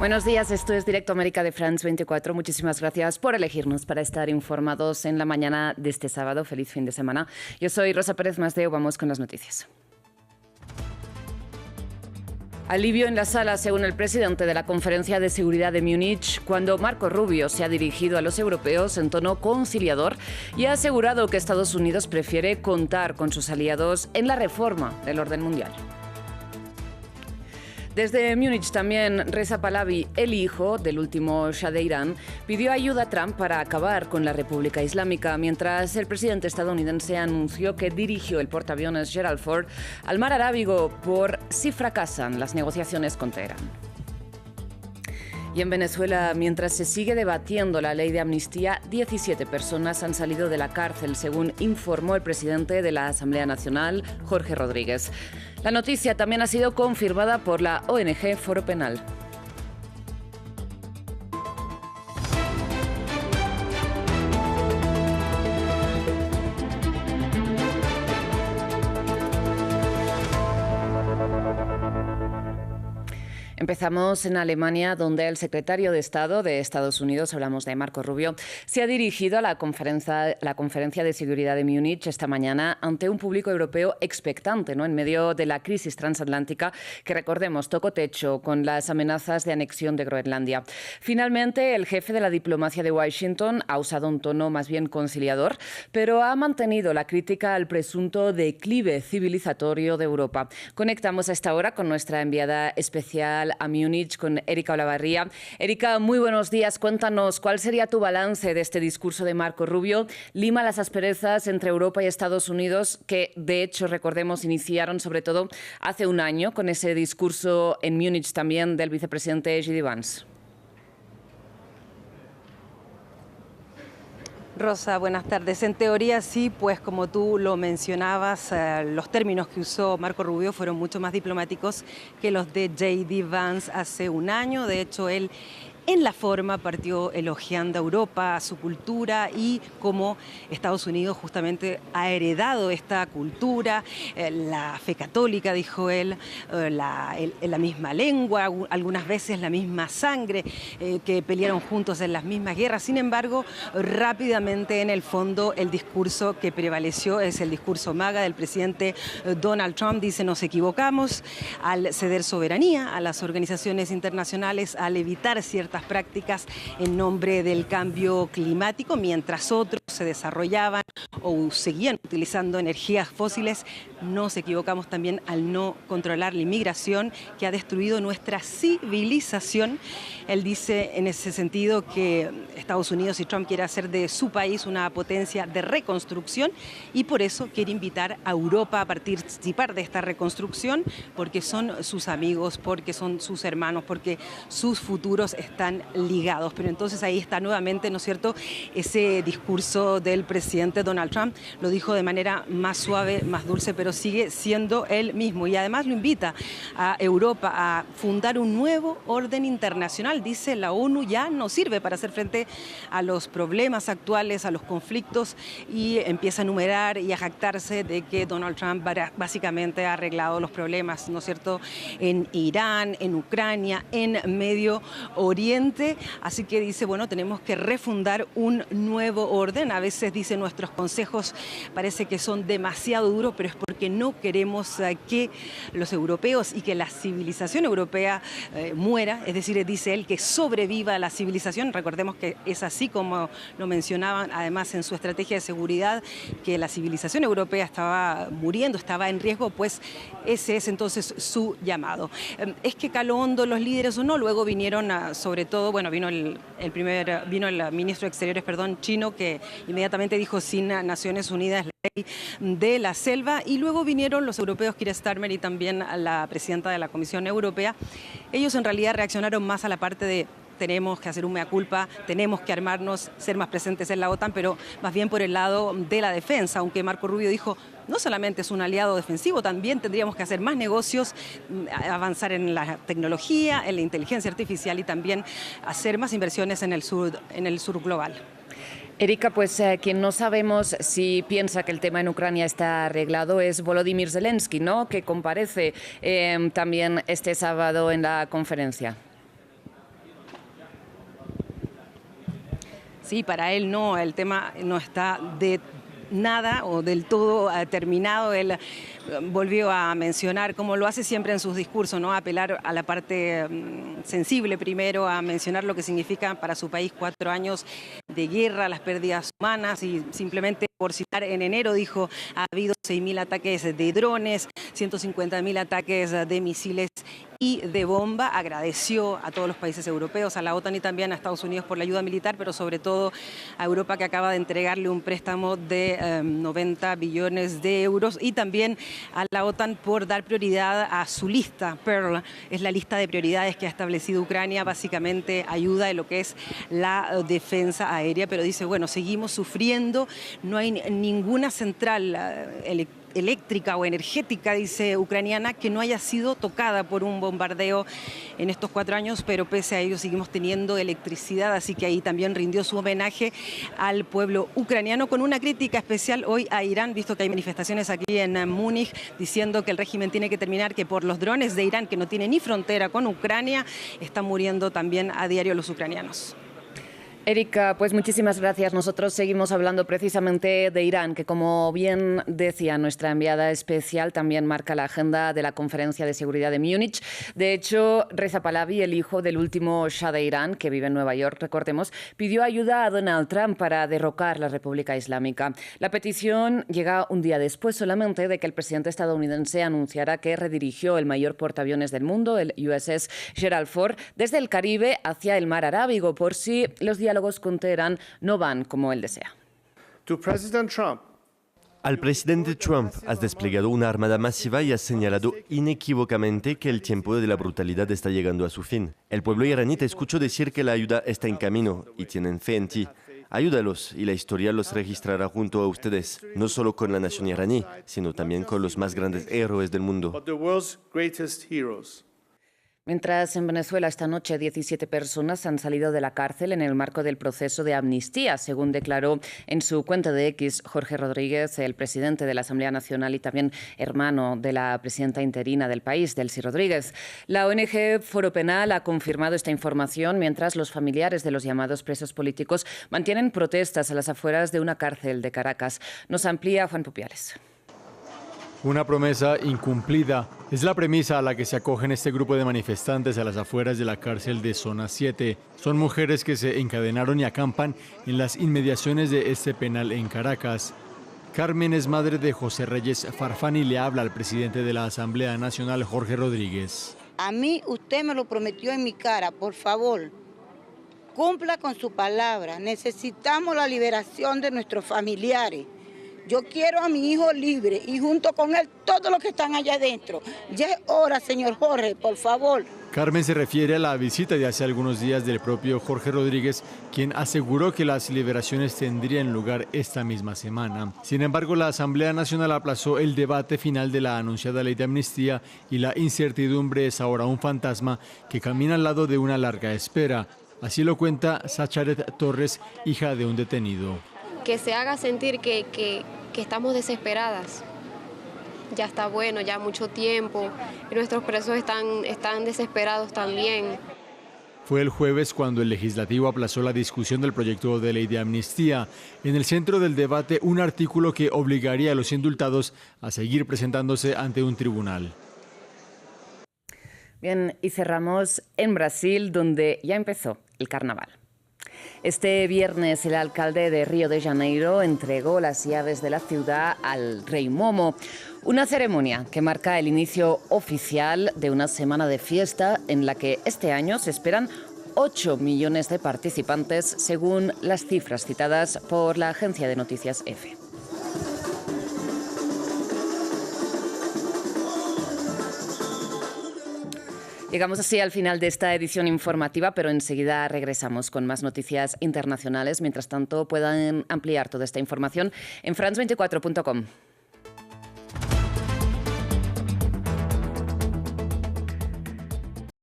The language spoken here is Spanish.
Buenos días, esto es Directo América de France 24. Muchísimas gracias por elegirnos para estar informados en la mañana de este sábado. Feliz fin de semana. Yo soy Rosa Pérez Masdeu, vamos con las noticias. Alivio en la sala, según el presidente de la Conferencia de Seguridad de Múnich, cuando Marco Rubio se ha dirigido a los europeos en tono conciliador y ha asegurado que Estados Unidos prefiere contar con sus aliados en la reforma del orden mundial. Desde Múnich también Reza Pahlavi, el hijo del último Shah de Irán, pidió ayuda a Trump para acabar con la República Islámica, mientras el presidente estadounidense anunció que dirigió el portaaviones Gerald Ford al mar Arábigo por si fracasan las negociaciones con Teherán. Y en Venezuela, mientras se sigue debatiendo la ley de amnistía, 17 personas han salido de la cárcel, según informó el presidente de la Asamblea Nacional, Jorge Rodríguez. La noticia también ha sido confirmada por la ONG Foro Penal. Empezamos en Alemania, donde el secretario de Estado de Estados Unidos, hablamos de Marco Rubio, se ha dirigido a la conferencia de seguridad de Múnich esta mañana ante un público europeo expectante, ¿no?, en medio de la crisis transatlántica que, recordemos, tocó techo con las amenazas de anexión de Groenlandia. Finalmente, el jefe de la diplomacia de Washington ha usado un tono más bien conciliador, pero ha mantenido la crítica al presunto declive civilizatorio de Europa. Conectamos a esta hora con nuestra enviada especial a Múnich, con Erika Olavarría. Erika, muy buenos días. Cuéntanos, ¿cuál sería tu balance de este discurso de Marco Rubio? Lima las asperezas entre Europa y Estados Unidos, que de hecho, recordemos, iniciaron sobre todo hace un año con ese discurso en Múnich también del vicepresidente J.D. Vance. Rosa, buenas tardes. En teoría sí, pues como tú lo mencionabas, los términos que usó Marco Rubio fueron mucho más diplomáticos que los de J.D. Vance hace un año. De hecho, él en la forma partió elogiando a Europa, a su cultura y cómo Estados Unidos justamente ha heredado esta cultura, la fe católica, dijo él, la misma lengua, algunas veces la misma sangre, que pelearon juntos en las mismas guerras. Sin embargo, rápidamente en el fondo el discurso que prevaleció es el discurso MAGA del presidente Donald Trump. Dice: nos equivocamos al ceder soberanía a las organizaciones internacionales, al evitar ciertas prácticas en nombre del cambio climático, mientras otros se desarrollaban o seguían utilizando energías fósiles. Nos equivocamos también al no controlar la inmigración, que ha destruido nuestra civilización. Él dice en ese sentido que Estados Unidos y Trump quiere hacer de su país una potencia de reconstrucción y por eso quiere invitar a Europa a participar de esta reconstrucción, porque son sus amigos, porque son sus hermanos, porque sus futuros están ligados. Pero entonces ahí está nuevamente, ¿no es cierto?, ese discurso del presidente Donald Trump. Lo dijo de manera más suave, más dulce, pero sigue siendo él mismo. Y además lo invita a Europa a fundar un nuevo orden internacional. Dice: la ONU ya no sirve para hacer frente a los problemas actuales, a los conflictos, y empieza a enumerar y a jactarse de que Donald Trump básicamente ha arreglado los problemas, ¿no es cierto?, en Irán, en Ucrania, en Medio Oriente. Así que dice, bueno, tenemos que refundar un nuevo orden. A veces, dice, nuestros consejos parece que son demasiado duros, pero es porque no queremos que los europeos y que la civilización europea muera. Es decir, dice él, que sobreviva la civilización. Recordemos que es así como lo mencionaban además en su estrategia de seguridad, que la civilización europea estaba muriendo, estaba en riesgo. Pues ese es entonces su llamado. ¿Es que caló hondo los líderes o no? Luego vinieron sobre todo, bueno, vino el ministro de Exteriores, chino, que inmediatamente dijo: sin Naciones Unidas, la ley de la selva. Y luego vinieron los europeos, Keir Starmer, y también a la presidenta de la Comisión Europea. Ellos en realidad reaccionaron más a la parte de: tenemos que hacer un mea culpa, tenemos que armarnos, ser más presentes en la OTAN, pero más bien por el lado de la defensa, aunque Marco Rubio dijo: no solamente es un aliado defensivo, también tendríamos que hacer más negocios, avanzar en la tecnología, en la inteligencia artificial y también hacer más inversiones en el sur global. Erika, pues quien no sabemos si piensa que el tema en Ucrania está arreglado es Volodymyr Zelensky, ¿no?, que comparece también este sábado en la conferencia. Sí, para él no, el tema no está de nada o del todo terminado. Él volvió a mencionar, como lo hace siempre en sus discursos, ¿no? Apelar a la parte sensible primero, a mencionar lo que significa para su país 4 años de guerra, las pérdidas humanas, y simplemente por citar, en enero dijo, ha habido 6.000 ataques de drones, 150.000 ataques de misiles y de bomba. Agradeció a todos los países europeos, a la OTAN y también a Estados Unidos por la ayuda militar, pero sobre todo a Europa, que acaba de entregarle un préstamo de 90 billones de euros, y también a la OTAN por dar prioridad a su lista. Pearl es la lista de prioridades que ha establecido Ucrania, básicamente ayuda en lo que es la defensa aérea, pero dice, bueno, seguimos sufriendo, no hay ninguna central eléctrica o energética, dice, ucraniana, que no haya sido tocada por un bombardeo en estos 4 años, pero pese a ello seguimos teniendo electricidad, así que ahí también rindió su homenaje al pueblo ucraniano, con una crítica especial hoy a Irán, visto que hay manifestaciones aquí en Múnich diciendo que el régimen tiene que terminar, que por los drones de Irán, que no tiene ni frontera con Ucrania, están muriendo también a diario los ucranianos. Erika, pues muchísimas gracias. Nosotros seguimos hablando precisamente de Irán, que como bien decía nuestra enviada especial, también marca la agenda de la Conferencia de Seguridad de Múnich. De hecho, Reza Pahlavi, el hijo del último Shah de Irán, que vive en Nueva York, recordemos, pidió ayuda a Donald Trump para derrocar la República Islámica. La petición llega un día después solamente de que el presidente estadounidense anunciara que redirigió el mayor portaaviones del mundo, el USS Gerald Ford, desde el Caribe hacia el mar Arábigo, por si los diálogos con Teherán no van como él desea. Al presidente Trump has desplegado una armada masiva y has señalado inequívocamente que el tiempo de la brutalidad está llegando a su fin. El pueblo iraní te escuchó decir que la ayuda está en camino y tienen fe en ti. Ayúdalos y la historia los registrará junto a ustedes, no solo con la nación iraní, sino también con los más grandes héroes del mundo. Mientras en Venezuela esta noche 17 personas han salido de la cárcel en el marco del proceso de amnistía, según declaró en su cuenta de X Jorge Rodríguez, el presidente de la Asamblea Nacional y también hermano de la presidenta interina del país, Delcy Rodríguez. La ONG Foro Penal ha confirmado esta información, mientras los familiares de los llamados presos políticos mantienen protestas a las afueras de una cárcel de Caracas. Nos amplía Juan Pupiales. Una promesa incumplida es la premisa a la que se acogen este grupo de manifestantes a las afueras de la cárcel de Zona 7. Son mujeres que se encadenaron y acampan en las inmediaciones de este penal en Caracas. Carmen es madre de José Reyes Farfán y le habla al presidente de la Asamblea Nacional, Jorge Rodríguez. A mí usted me lo prometió en mi cara, por favor, cumpla con su palabra. Necesitamos la liberación de nuestros familiares. Yo quiero a mi hijo libre y junto con él todos los que están allá adentro. Ya es hora, señor Jorge, por favor. Carmen se refiere a la visita de hace algunos días del propio Jorge Rodríguez, quien aseguró que las liberaciones tendrían lugar esta misma semana. Sin embargo, la Asamblea Nacional aplazó el debate final de la anunciada ley de amnistía y la incertidumbre es ahora un fantasma que camina al lado de una larga espera. Así lo cuenta Sacharet Torres, hija de un detenido. Que se haga sentir que estamos desesperadas. Ya está bueno, ya mucho tiempo, y nuestros presos están desesperados también. Fue el jueves cuando el legislativo aplazó la discusión del proyecto de ley de amnistía. En el centro del debate, un artículo que obligaría a los indultados a seguir presentándose ante un tribunal. Bien, y cerramos en Brasil, donde ya empezó el carnaval. Este viernes el alcalde de Río de Janeiro entregó las llaves de la ciudad al Rey Momo, una ceremonia que marca el inicio oficial de una semana de fiesta en la que este año se esperan 8 millones de participantes, según las cifras citadas por la agencia de noticias EFE. Llegamos así al final de esta edición informativa, pero enseguida regresamos con más noticias internacionales. Mientras tanto, pueden ampliar toda esta información en france24.com.